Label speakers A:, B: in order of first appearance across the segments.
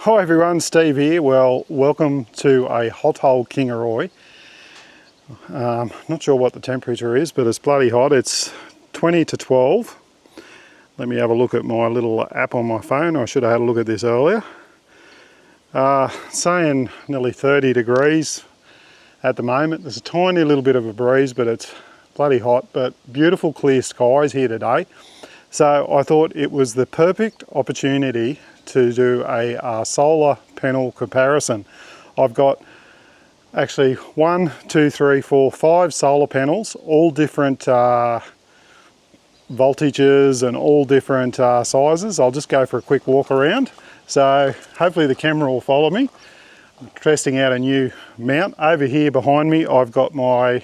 A: Hi everyone, Steve here. Well, welcome to a hot hole Kingaroy. Not sure what the temperature is, but it's bloody hot. It's 20 to 12. Let me have a look at my little app on my phone. I should have had a look at this earlier. Saying nearly 30 degrees at the moment. There's a tiny little bit of a breeze, but it's bloody hot. But beautiful clear skies here today. So I thought it was the perfect opportunity to do a solar panel comparison. I've got actually 1, 2, 3, 4, 5 solar panels, all different voltages and all different sizes. I'll just go for a quick walk around. So hopefully the camera will follow me. I'm testing out a new mount. Over here behind me I've got my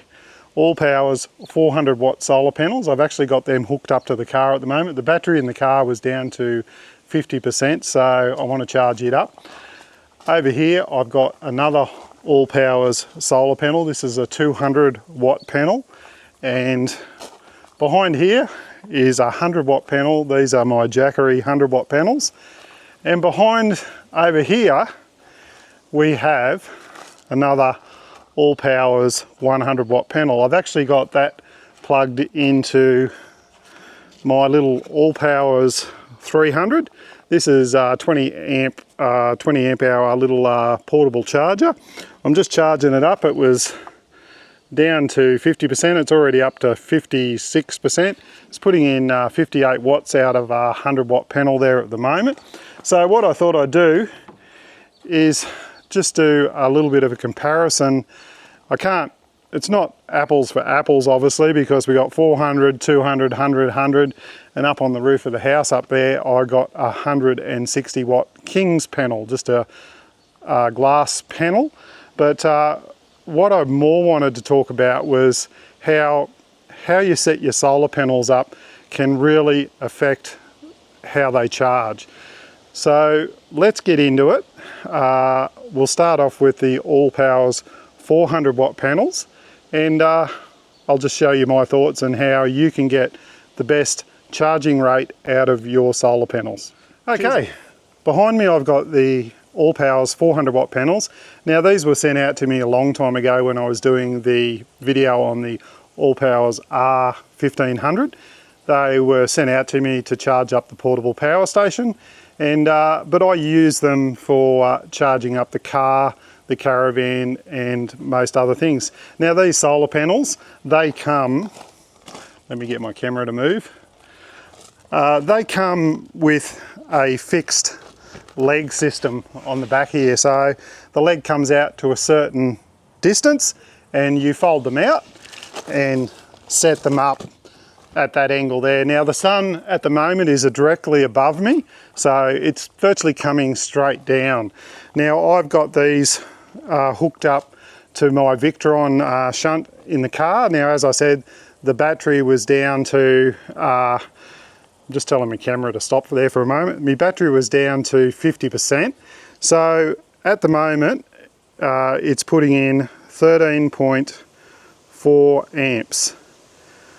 A: allpowers 400 watt solar panels. I've actually got them hooked up to the car at the moment. The battery in the car was down to 50%, so I want to charge it up. Over here I've got another allpowers solar panel. This is a 200 watt panel, and behind here is a 100 watt panel. These are my Jackery 100 watt panels, and behind over here we have another allpowers 100 watt panel. I've actually got that plugged into my little allpowers 300. This is 20 amp hour little portable charger. I'm just charging it up. It was down to 50%. It's already up to 56%. It's putting in 58 watts out of a 100 watt panel there at the moment. So what I thought I'd do is just do a little bit of a comparison. It's not apples for apples obviously, because we got 400, 200, 100, 100, and up on the roof of the house up there I got a 160 watt King's panel, just a glass panel. But what I more wanted to talk about was how you set your solar panels up can really affect how they charge. So let's get into it. We'll start off with the allpowers 400 watt panels, and I'll just show you my thoughts on how you can get the best charging rate out of your solar panels. Okay, behind me I've got the allpowers 400 watt panels. Now these were sent out to me a long time ago when I was doing the video on the allpowers R1500. They were sent out to me to charge up the portable power station, and but I use them for charging up the car, the caravan, and most other things. Now these solar panels, they come, let me get my camera to move. They come with a fixed leg system on the back here. So the leg comes out to a certain distance and you fold them out and set them up at that angle there. Now the sun at the moment is directly above me, so it's virtually coming straight down. Now I've got these hooked up to my Victron shunt in the car. Now as I said, the battery was down to, I'm just telling my camera to stop there for a moment. My battery was down to 50%. So at the moment, it's putting in 13.4 amps.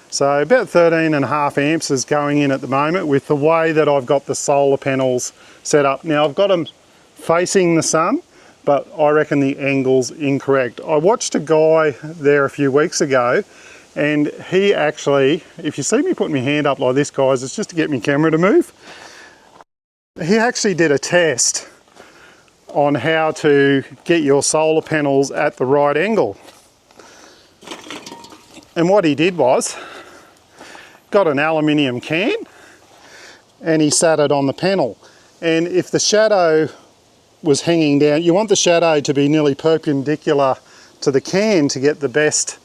A: So about 13.5 amps is going in at the moment with the way that I've got the solar panels set up. Now I've got them facing the sun, but I reckon the angle's incorrect. I watched a guy there a few weeks ago, and he actually, if you see me putting my hand up like this, guys, it's just to get my camera to move. He actually did a test on how to get your solar panels at the right angle. And what he did was, got an aluminium can, and he sat it on the panel. And if the shadow was hanging down, you want the shadow to be nearly perpendicular to the can to get the best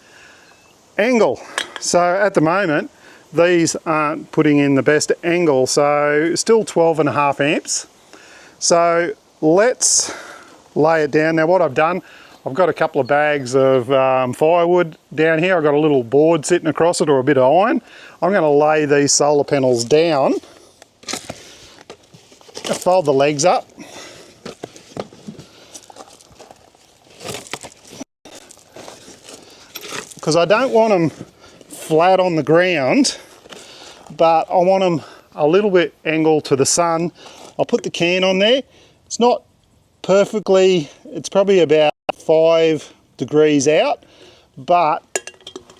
A: angle. So at the moment these aren't putting in the best angle, so still 12.5 amps. So let's lay it down. Now what I've done, I've got a couple of bags of firewood down here. I've got a little board sitting across it, or a bit of iron. I'm going to lay these solar panels down, fold the legs up, because I don't want them flat on the ground, but I want them a little bit angled to the sun. I'll put the can on there. It's not perfectly. It's probably about 5 degrees out, but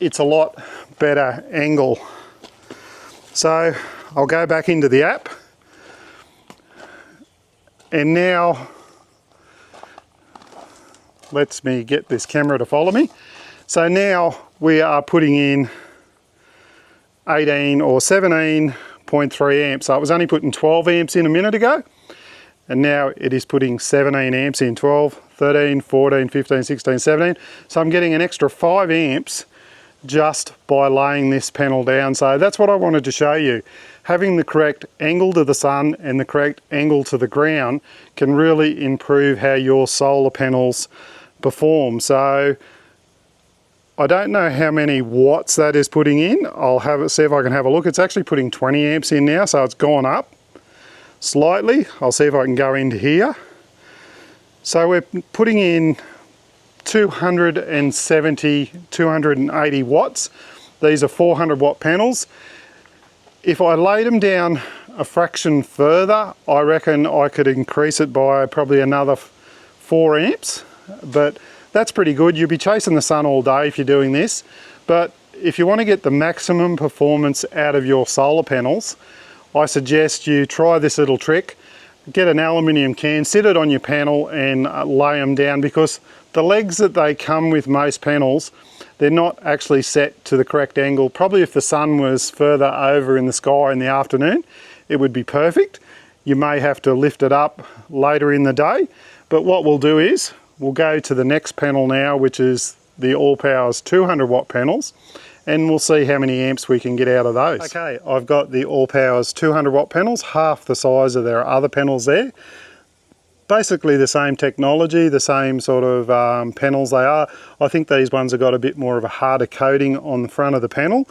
A: it's a lot better angle. So I'll go back into the app, and now lets me get this camera to follow me. So now we are putting in 18 or 17.3 amps. So it was only putting 12 amps in a minute ago, and now it is putting 17 amps in. 12, 13, 14, 15, 16, 17. So I'm getting an extra 5 amps just by laying this panel down. So that's what I wanted to show you. Having the correct angle to the sun and the correct angle to the ground can really improve how your solar panels perform. So I don't know how many watts that is putting in. I'll see if I can have a look. It's actually putting 20 amps in now, so it's gone up slightly. I'll see if I can go into here. So we're putting in 270, 280 watts. These are 400 watt panels. If I laid them down a fraction further, I reckon I could increase it by probably another 4 amps, but that's pretty good. You'll be chasing the sun all day if you're doing this, but if you want to get the maximum performance out of your solar panels, I suggest you try this little trick. Get an aluminium can, sit it on your panel and lay them down, because the legs that they come with most panels, they're not actually set to the correct angle. Probably if the sun was further over in the sky in the afternoon, it would be perfect. You may have to lift it up later in the day, but what we'll do is we'll go to the next panel now, which is the allpowers 200 watt panels, and we'll see how many amps we can get out of those. Okay, I've got the allpowers 200 watt panels, half the size of their other panels there. Basically the same technology, the same sort of panels they are. I think these ones have got a bit more of a harder coating on the front of the panel.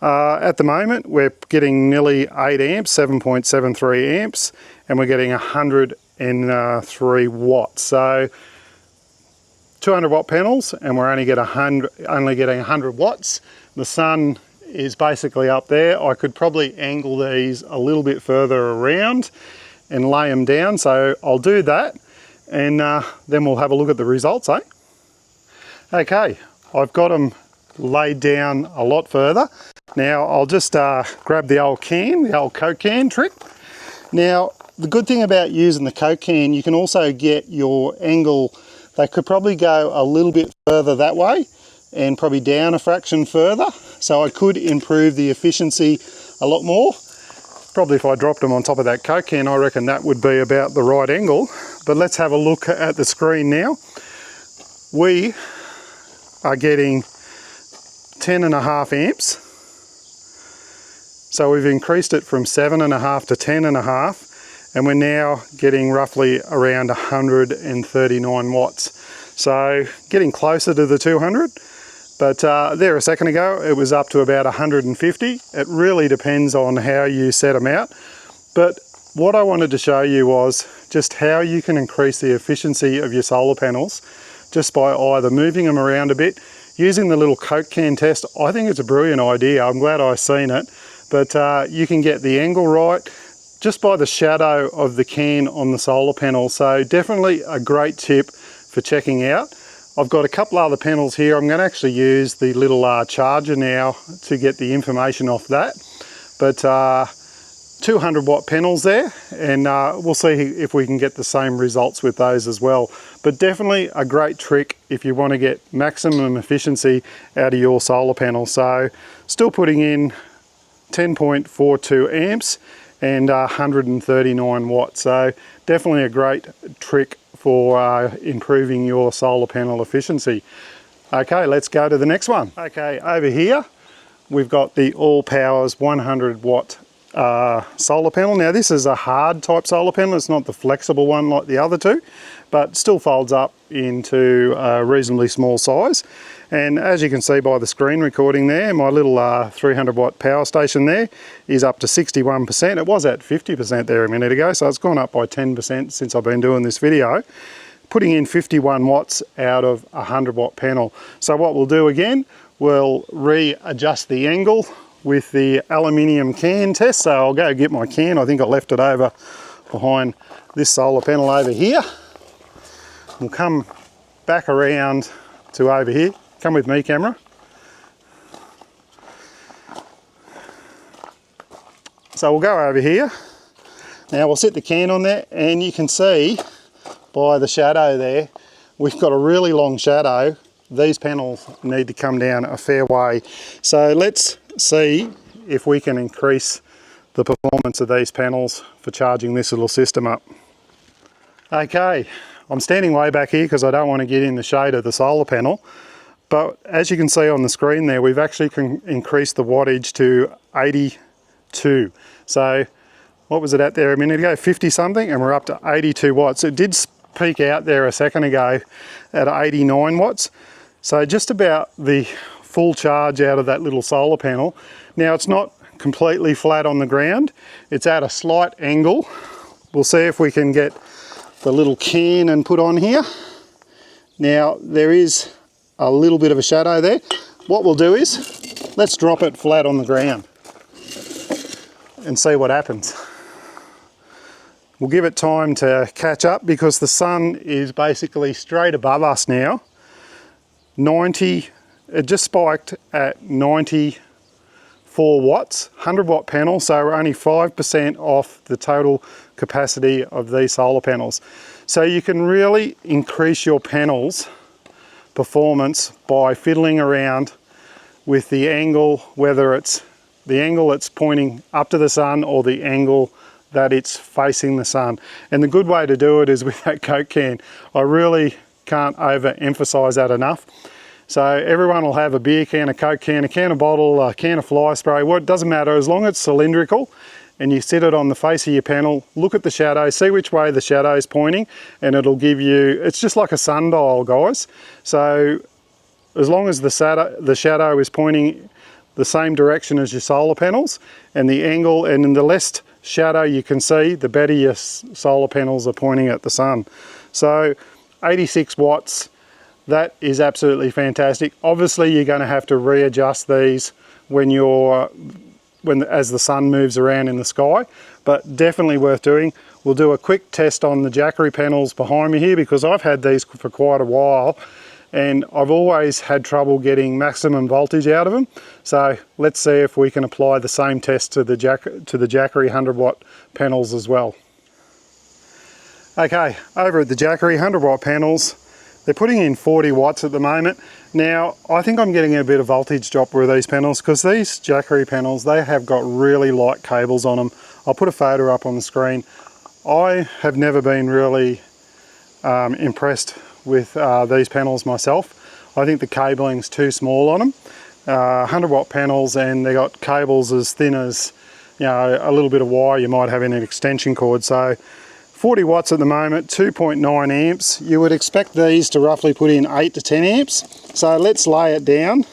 A: At the moment we're getting nearly 8 amps, 7.73 amps, and we're getting 103 watts. So 200 watt panels, and we're only getting 100 watts. The sun is basically up there. I could probably angle these a little bit further around and lay them down, so I'll do that, and then we'll have a look at the results, eh? Okay, I've got them laid down a lot further. Now I'll just grab the old can, the old Coke can trick. Now the good thing about using the Coke can, you can also get your angle. They could probably go a little bit further that way and probably down a fraction further, so I could improve the efficiency a lot more. Probably if I dropped them on top of that Coke can, I reckon that would be about the right angle. But let's have a look at the screen now. We are getting 10.5 amps. So we've increased it from 7.5 to 10.5, and we're now getting roughly around 139 watts. So getting closer to the 200. But there a second ago, it was up to about 150. It really depends on how you set them out. But what I wanted to show you was just how you can increase the efficiency of your solar panels just by either moving them around a bit, using the little Coke can test. I think it's a brilliant idea. I'm glad I've seen it. But you can get the angle right just by the shadow of the can on the solar panel. So definitely a great tip for checking out. I've got a couple other panels here. I'm going to actually use the little charger now to get the information off that. But 200 watt panels there, and we'll see if we can get the same results with those as well. But definitely a great trick if you want to get maximum efficiency out of your solar panel. So still putting in 10.42 amps and 139 watts. So definitely a great trick for improving your solar panel efficiency. Okay, let's go to the next one. Okay, over here we've got the allpowers 100 watt solar panel. Now this is a hard type solar panel. It's not the flexible one like the other two, but still folds up into a reasonably small size. And as you can see by the screen recording there, my little 300 watt power station there is up to 61%. It was at 50% there a minute ago, so it's gone up by 10% since I've been doing this video, putting in 51 watts out of a 100 watt panel. So what we'll do again, we'll readjust the angle with the aluminium can test. So I'll go get my can. I think I left it over behind this solar panel over here. we'll come back around to over here. Come with me, camera. So we'll go over here. Now we'll set the can on there, and you can see by the shadow there, we've got a really long shadow. These panels need to come down a fair way. So let's see if we can increase the performance of these panels for charging this little system up. Okay, I'm standing way back here because I don't want to get in the shade of the solar panel. But as you can see on the screen there, we've actually increased the wattage to 82. So what was it at there a minute ago? 50 something, and we're up to 82 watts. It did peak out there a second ago at 89 watts. So just about the full charge out of that little solar panel. Now it's not completely flat on the ground. It's at a slight angle. We'll see if we can get the little can and put on here. Now there is a little bit of a shadow there. What we'll do is, let's drop it flat on the ground and see what happens. We'll give it time to catch up because the sun is basically straight above us now. 90, it just spiked at 94 watts, 100 watt panel, so we're only 5% off the total capacity of these solar panels. So you can really increase your panels performance by fiddling around with the angle, whether it's the angle that's pointing up to the sun or the angle that it's facing the sun. And the good way to do it is with that Coke can. I really can't overemphasize that enough. So everyone will have a beer can, a Coke can, a can of bottle, a can of fly spray. Well, it doesn't matter as long as it's cylindrical and you set it on the face of your panel, look at the shadow, see which way the shadow is pointing, and it'll give you, it's just like a sundial, guys. So as long as the shadow is pointing the same direction as your solar panels, and the angle, and in the less shadow you can see, the better your solar panels are pointing at the sun. So 86 watts, that is absolutely fantastic. Obviously you're going to have to readjust these as the sun moves around in the sky, but definitely worth doing. We'll do a quick test on the Jackery panels behind me here because I've had these for quite a while and I've always had trouble getting maximum voltage out of them. So let's see if we can apply the same test to the Jackery 100 watt panels as well. Okay, over at the Jackery 100 watt panels, they're putting in 40 watts at the moment. Now, I think I'm getting a bit of voltage drop with these panels because these Jackery panels, they have got really light cables on them. I'll put a photo up on the screen. I have never been really impressed with these panels myself. I think the cabling's too small on them. 100 watt panels, and they got cables as thin as, you know, a little bit of wire you might have in an extension cord. So 40 watts at the moment, 2.9 amps. You would expect these to roughly put in 8 to 10 amps. So let's lay it down,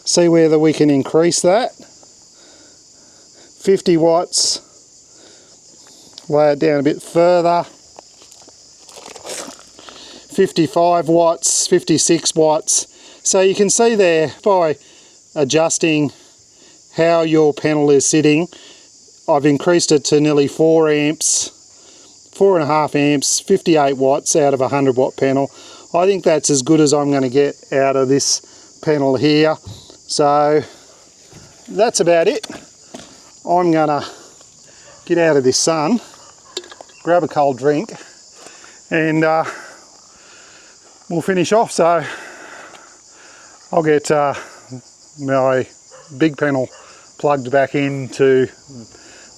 A: see whether we can increase that. 50 watts, lay it down a bit further. 55 watts, 56 watts. So you can see there by adjusting how your panel is sitting, I've increased it to nearly 4 amps. 4.5 amps, 58 watts out of a 100 watt panel. I think that's as good as I'm going to get out of this panel here. So that's about it. I'm going to get out of this sun, grab a cold drink, and we'll finish off. So I'll get my big panel plugged back into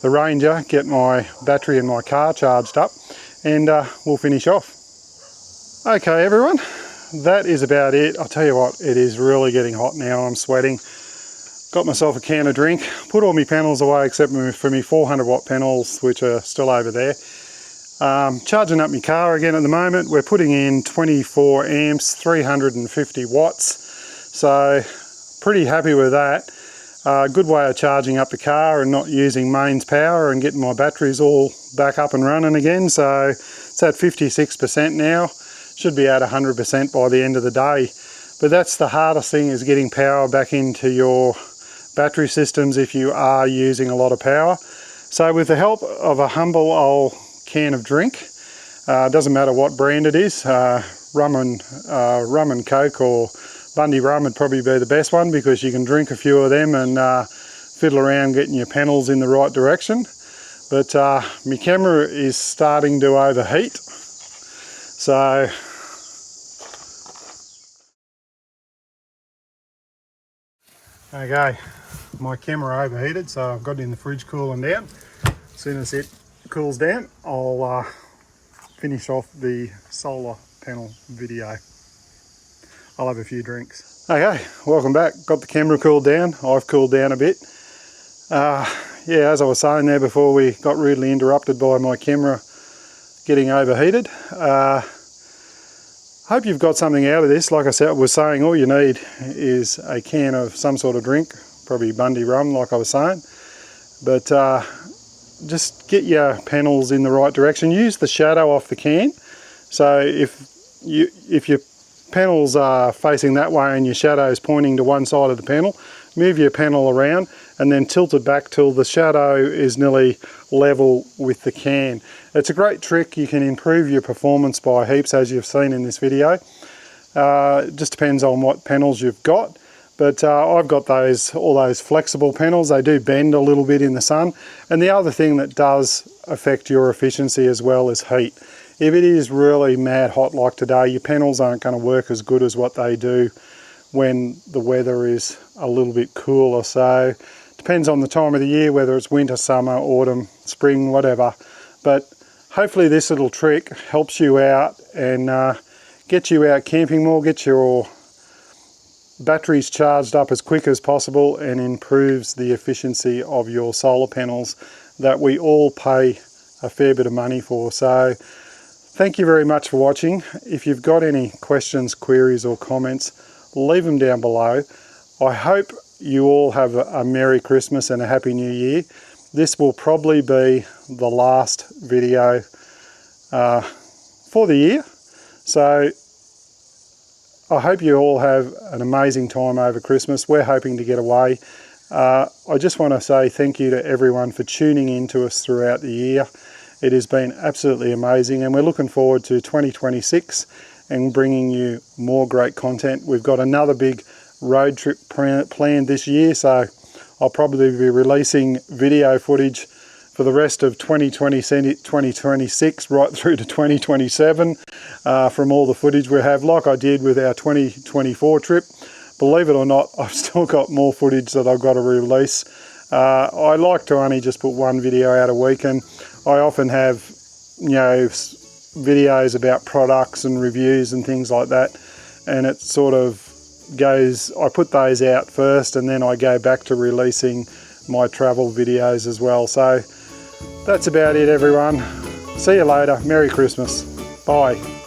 A: the Ranger, get my battery in my car charged up, and we'll finish off. Okay everyone, that is about it. I'll tell you what, it is really getting hot now. I'm sweating. Got myself a can of drink, put all my panels away except for my 400 watt panels, which are still over there. Charging up my car again at the moment. We're putting in 24 amps, 350 watts. So pretty happy with that. Good way of charging up the car and not using mains power and getting my batteries all back up and running again. So it's at 56% now. Should be at 100% by the end of the day. But that's the hardest thing, is getting power back into your battery systems if you are using a lot of power. So with the help of a humble old can of drink, Doesn't matter what brand it is, rum and coke or Bundy rum would probably be the best one, because you can drink a few of them and fiddle around getting your panels in the right direction. But my camera is starting to overheat, so okay, my camera overheated, so I've got it in the fridge cooling down. As soon as it cools down, I'll finish off the solar panel video. I'll have a few drinks. Okay, welcome back. Got the camera cooled down. I've cooled down a bit. Yeah, as I was saying there before we got rudely interrupted by my camera getting overheated. Hope you've got something out of this. Like I was saying, all you need is a can of some sort of drink, probably Bundy rum like I was saying. But just get your panels in the right direction. Use the shadow off the can. So if your panels are facing that way and your shadow is pointing to one side of the panel, move your panel around and then tilt it back till the shadow is nearly level with the can. It's a great trick. You can improve your performance by heaps, as you've seen in this video. It just depends on what panels you've got. But I've got all those flexible panels. They do bend a little bit in the sun. And the other thing that does affect your efficiency as well is heat. If it is really mad hot like today, your panels aren't going to work as good as what they do when the weather is a little bit cooler. So depends on the time of the year, whether it's winter, summer, autumn, spring, whatever. But hopefully this little trick helps you out and get you out camping more, get your batteries charged up as quick as possible, and improves the efficiency of your solar panels that we all pay a fair bit of money for. So thank you very much for watching. If you've got any questions, queries or comments, leave them down below. I hope you all have a Merry Christmas and a Happy New Year. This will probably be the last video for the year. So I hope you all have an amazing time over Christmas. We're hoping to get away. I just want to say thank you to everyone for tuning in to us throughout the year. It has been absolutely amazing, and we're looking forward to 2026 and bringing you more great content. We've got another big road trip planned this year, so I'll probably be releasing video footage for the rest of 2026 right through to 2027 from all the footage we have, like I did with our 2024 trip. Believe it or not, I've still got more footage that I've got to release. I like to only just put one video out a week, and I often have, videos about products and reviews and things like that, and it sort of goes, I put those out first and then I go back to releasing my travel videos as well. So that's about it, everyone. See you later. Merry Christmas. Bye.